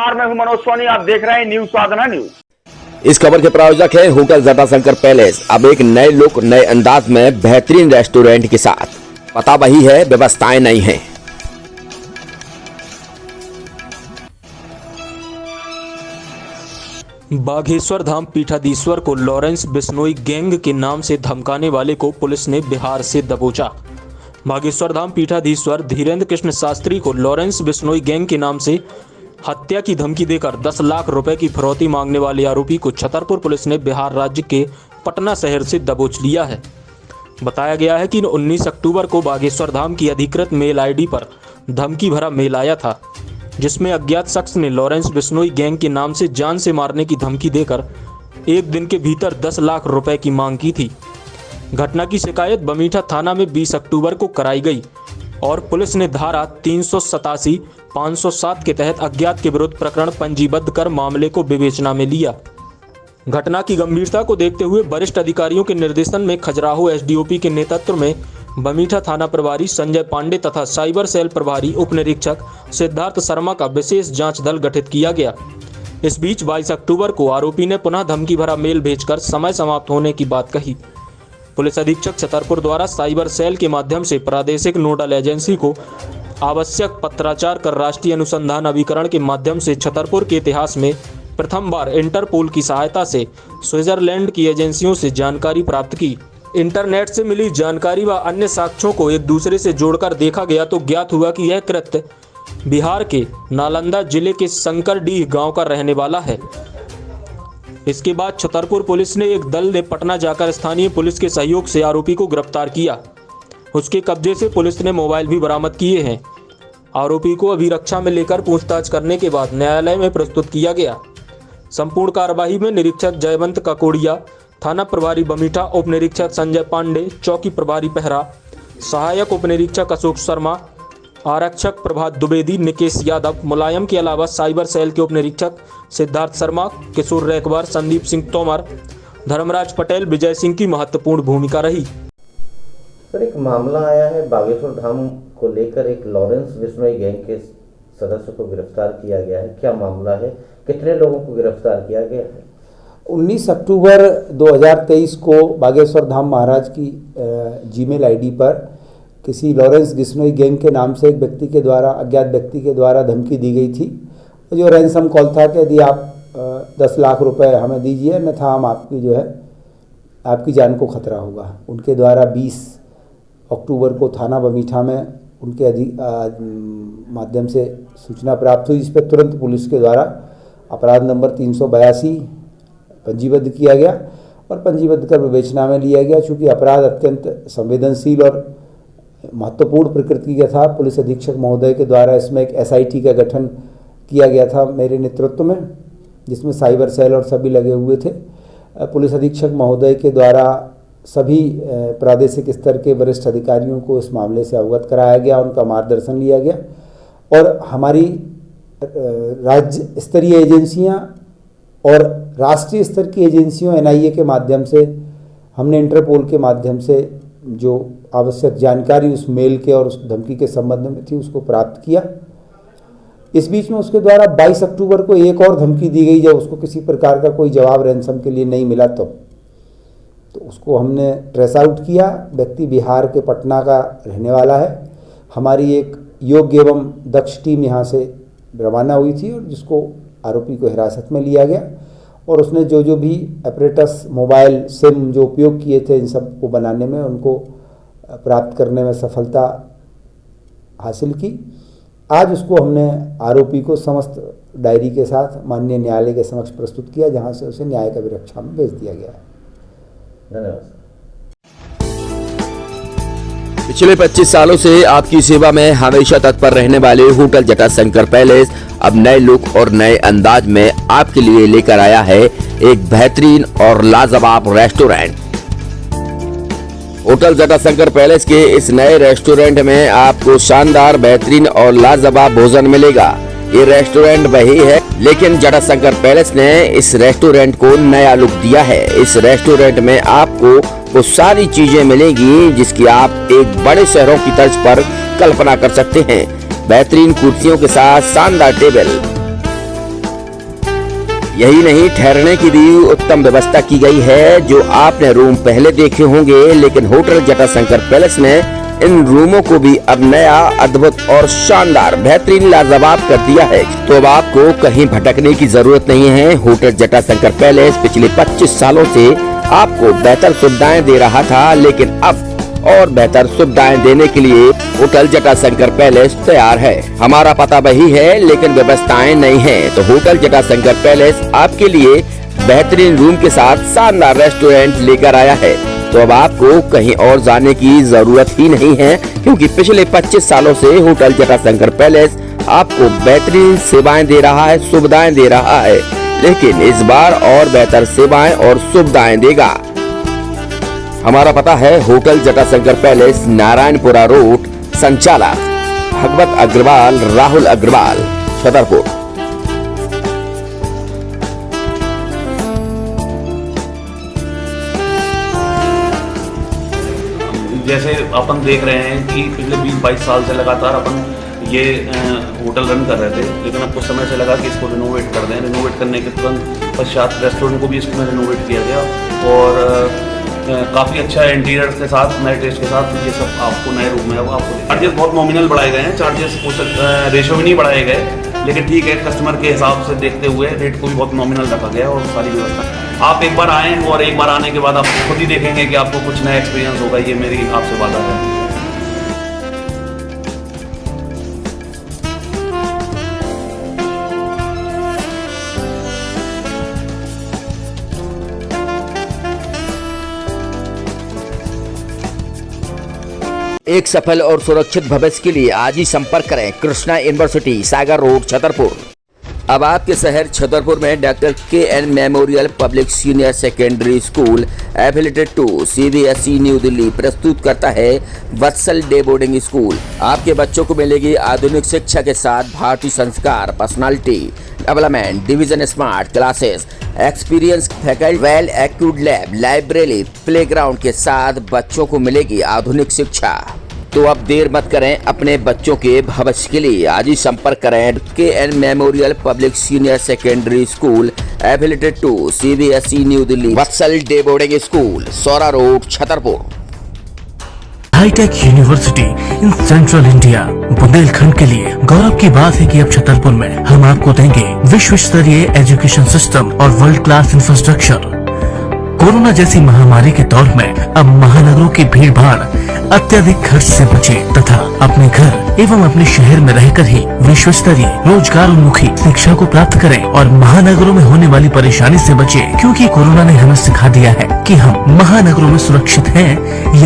नमस्कार, मैं हूं मनोज सोनी। आप देख रहे हैं न्यूज साधना न्यूज। इस खबर के प्रायोजक है होटल जटाशंकर पैलेस। अब एक नए लुक, नए अंदाज में बेहतरीन रेस्टोरेंट के साथ। पता वही है, व्यवस्थाएं नहीं हैं। बागेश्वर धाम पीठाधीश्वर को लॉरेंस बिश्नोई गैंग के नाम से धमकाने वाले को पुलिस ने बिहार से दबोचा। बागेश्वर धाम पीठाधीश्वर धीरेन्द्र कृष्ण शास्त्री को लॉरेंस बिश्नोई गैंग के नाम से हत्या की धमकी देकर 10 लाख रुपए की फिरौती मांगने वाले आरोपी को छतरपुर पुलिस ने बिहार राज्य के पटना शहर से दबोच लिया है। बताया गया है कि 19 अक्टूबर को बागेश्वर धाम की अधिकृत मेल आईडी पर धमकी भरा मेल आया था, जिसमें अज्ञात शख्स ने लॉरेंस बिश्नोई गैंग के नाम से जान से मारने की धमकी देकर एक दिन के भीतर 10 लाख रुपए की मांग की थी। घटना की शिकायत बमीठा थाना में 20 अक्टूबर को कराई गई और पुलिस ने धारा 387, 507 के तहत अज्ञात के विरुद्ध प्रकरण पंजीबद्ध कर मामले को विवेचना में लिया। घटना की गंभीरता को देखते हुए वरिष्ठ अधिकारियों के निर्देशन में खजुराहो एसडीओपी के नेतृत्व में बमीठा थाना प्रभारी संजय पांडे तथा साइबर सेल प्रभारी उप निरीक्षक सिद्धार्थ शर्मा का विशेष जांच दल गठित किया गया। इस बीच 22 अक्टूबर को आरोपी ने पुनः धमकी भरा मेल भेजकर समय समाप्त होने की बात कही। पुलिस अधीक्षक छतरपुर द्वारा साइबर सेल के माध्यम से प्रादेशिक नोडल एजेंसी को आवश्यक पत्राचार कर राष्ट्रीय अनुसंधान अभिकरण के माध्यम से छतरपुर के इतिहास में प्रथम बार इंटरपोल की सहायता से स्विट्जरलैंड की एजेंसियों से जानकारी प्राप्त की। इंटरनेट से मिली जानकारी व अन्य साक्ष्यों को एक दूसरे से जोड़कर देखा गया तो ज्ञात हुआ कि यह कृत्य बिहार के नालंदा जिले के शंकरडीह गांव का रहने वाला है। इसके बाद छतरपुर पुलिस ने एक दल ने पटना जाकर स्थानीय पुलिस के सहयोग से आरोपी को गिरफ्तार किया। उसके कब्जे से पुलिस ने मोबाइल भी बरामद किए हैं। आरोपी को अभिरक्षा में लेकर पूछताछ करने के बाद न्यायालय में प्रस्तुत किया गया। संपूर्ण कार्यवाही में निरीक्षक जयवंत ककोड़िया, थाना प्रभारी बमीठा, उप निरीक्षक संजय पांडे, चौकी प्रभारी पहरा, सहायक उप निरीक्षक अशोक शर्मा, आरक्षक प्रभात द्विवेदी, निकेश यादव, मुलायम के अलावा साइबर सेल के उप निरीक्षक सिद्धार्थ शर्मा, किशोर रैकबार, संदीप सिंह तोमर, धर्मराज पटेल, विजय सिंह की महत्वपूर्ण भूमिका रही। सर, एक मामला आया है बागेश्वर धाम को लेकर, एक लॉरेंस बिश्नोई गैंग के सदस्य को गिरफ्तार किया गया है। क्या मामला है, कितने लोगों को गिरफ्तार किया गया है? 19 अक्टूबर 2023 को बागेश्वर धाम महाराज की जीमेल आईडी पर किसी लॉरेंस बिश्नोई गैंग के नाम से एक व्यक्ति के द्वारा, अज्ञात व्यक्ति के द्वारा धमकी दी गई थी, जो रैंसम कॉल था कि यदि आप 10 लाख रुपए हमें दीजिए अन्यथा हम आपकी जान को खतरा होगा। उनके द्वारा 20 अक्टूबर को थाना बमीठा में उनके माध्यम से सूचना प्राप्त हुई, जिस पर तुरंत पुलिस के द्वारा अपराध नंबर 382 पंजीबद्ध किया गया और पंजीबद्ध कर विवेचना में लिया गया। चूँकि अपराध अत्यंत संवेदनशील और महत्वपूर्ण प्रकृति का था, पुलिस अधीक्षक महोदय के द्वारा इसमें एक SIT का गठन किया गया था मेरे नेतृत्व में, जिसमें साइबर सेल और सभी लगे हुए थे। पुलिस अधीक्षक महोदय के द्वारा सभी प्रादेशिक स्तर के वरिष्ठ अधिकारियों को इस मामले से अवगत कराया गया, उनका मार्गदर्शन लिया गया और हमारी राज्य स्तरीय एजेंसियां और राष्ट्रीय स्तर की एजेंसियों NIA के माध्यम से हमने इंटरपोल के माध्यम से जो आवश्यक जानकारी उस मेल के और उस धमकी के संबंध में थी उसको प्राप्त किया। इस बीच में उसके द्वारा 22 अक्टूबर को एक और धमकी दी गई, जब उसको किसी प्रकार का कोई जवाब रैंसम के लिए नहीं मिला तो उसको हमने ट्रेस आउट किया। व्यक्ति बिहार के पटना का रहने वाला है। हमारी एक योग्य एवं दक्ष टीम यहाँ से रवाना हुई थी और जिसको आरोपी को हिरासत में लिया गया और उसने जो भी अपरेटस, मोबाइल, सिम जो उपयोग किए थे इन सब को बनाने में, उनको प्राप्त करने में सफलता हासिल की। आज उसको हमने आरोपी को समस्त डायरी के साथ माननीय न्यायालय के समक्ष प्रस्तुत किया, जहां से उसे न्याय का अभिरक्षा में भेज दिया गया है। धन्यवाद। पिछले 25 सालों से आपकी सेवा में हमेशा तत्पर रहने वाले होटल जटाशंकर पैलेस अब नए लुक और नए अंदाज में आपके लिए लेकर आया है एक बेहतरीन और लाजवाब रेस्टोरेंट। होटल जटाशंकर पैलेस के इस नए रेस्टोरेंट में आपको शानदार, बेहतरीन और लाजवाब भोजन मिलेगा। ये रेस्टोरेंट वही है, लेकिन जटाशंकर पैलेस ने इस रेस्टोरेंट को नया लुक दिया है। इस रेस्टोरेंट में आपको वो सारी चीजें मिलेंगी जिसकी आप एक बड़े शहरों की तर्ज पर कल्पना कर सकते हैं। बेहतरीन कुर्सियों के साथ शानदार टेबल, यही नहीं, ठहरने की भी उत्तम व्यवस्था की गई है। जो आपने रूम पहले देखे होंगे, लेकिन होटल जटाशंकर पैलेस ने इन रूमों को भी अब नया, अद्भुत और शानदार, बेहतरीन, लाजवाब कर दिया है। तो अब आपको कहीं भटकने की जरूरत नहीं है। होटल जटाशंकर पैलेस पिछले 25 सालों से आपको बेहतर सुविधाएं दे रहा था, लेकिन अब और बेहतर सुविधाएं देने के लिए होटल जटाशंकर पैलेस तैयार है। हमारा पता वही है, लेकिन व्यवस्थाएं नहीं हैं। तो होटल जटाशंकर पैलेस आपके लिए बेहतरीन रूम के साथ शानदार रेस्टोरेंट लेकर आया है। तो अब आपको कहीं और जाने की जरूरत ही नहीं है, क्योंकि पिछले 25 सालों से होटल जटाशंकर पैलेस आपको बेहतरीन सेवाएं दे रहा है, सुविधाएं दे रहा है, लेकिन इस बार और बेहतर सेवाएं और सुविधाएं देगा। हमारा पता है hotel Jatashankar palace, Narayanpura road, संचालक भगवत अग्रवाल, राहुल अग्रवाल, छतरपुर। जैसे अपन देख रहे हैं कि पिछले 20-22 साल से लगातार अपन ये होटल रन कर रहे थे, लेकिन अब कुछ समय से लगा कि इसको रिनोवेट कर दें। रिनोवेट करने के तुरंत पश्चात रेस्टोरेंट को भी इसमें रिनोवेट किया गया और काफ़ी अच्छा इंटीरियर के साथ, नए टेस्ट के साथ ये सब आपको नए रूम है वो आपको। चार्जेस बहुत नॉमिनल बढ़ाए गए हैं, चार्जेस रेशो भी नहीं बढ़ाए गए, लेकिन ठीक है, कस्टमर के हिसाब से देखते हुए रेट को भी बहुत नॉमिनल रखा गया और सारी व्यवस्था। आप एक बार आएँ और एक बार आने के बाद आप खुद ही देखेंगे कि आपको कुछ नया एक्सपीरियंस होगा। ये मेरी आपसे वादा है। एक सफल और सुरक्षित भविष्य के लिए आज ही संपर्क करें कृष्णा यूनिवर्सिटी, सागर रोड, छतरपुर। अब आपके शहर छतरपुर में doctor KN memorial public senior secondary school affiliated to CBSE New Delhi प्रस्तुत करता है वत्सल डे बोर्डिंग स्कूल। आपके बच्चों को मिलेगी आधुनिक शिक्षा के साथ भारतीय संस्कार, personality development, division smart classes, experience faculty, well accrued lab, library, playground के साथ बच्चों को मिलेगी आधुनिक शिक्षा। तो अब देर मत करें, अपने बच्चों के भविष्य के लिए आज ही संपर्क करें KN memorial public senior secondary school affiliated to CBSE New Delhi, Vatsal day boarding school, Saura road, Chhatarpur. Hitech university in central India, Bundelkhand के लिए गौरव की बात है कि अब छतरपुर में हम आपको देंगे विश्व स्तरीय एजुकेशन सिस्टम और वर्ल्ड क्लास इंफ्रास्ट्रक्चर। कोरोना जैसी महामारी के दौर में अब महानगरों की भीड़ भाड़, अत्यधिक खर्च से बचे तथा अपने घर एवं अपने शहर में रहकर ही विश्व स्तरीय रोजगार उन्मुखी शिक्षा को प्राप्त करें और महानगरों में होने वाली परेशानी से बचे, क्योंकि कोरोना ने हमें सिखा दिया है कि हम महानगरों में सुरक्षित हैं या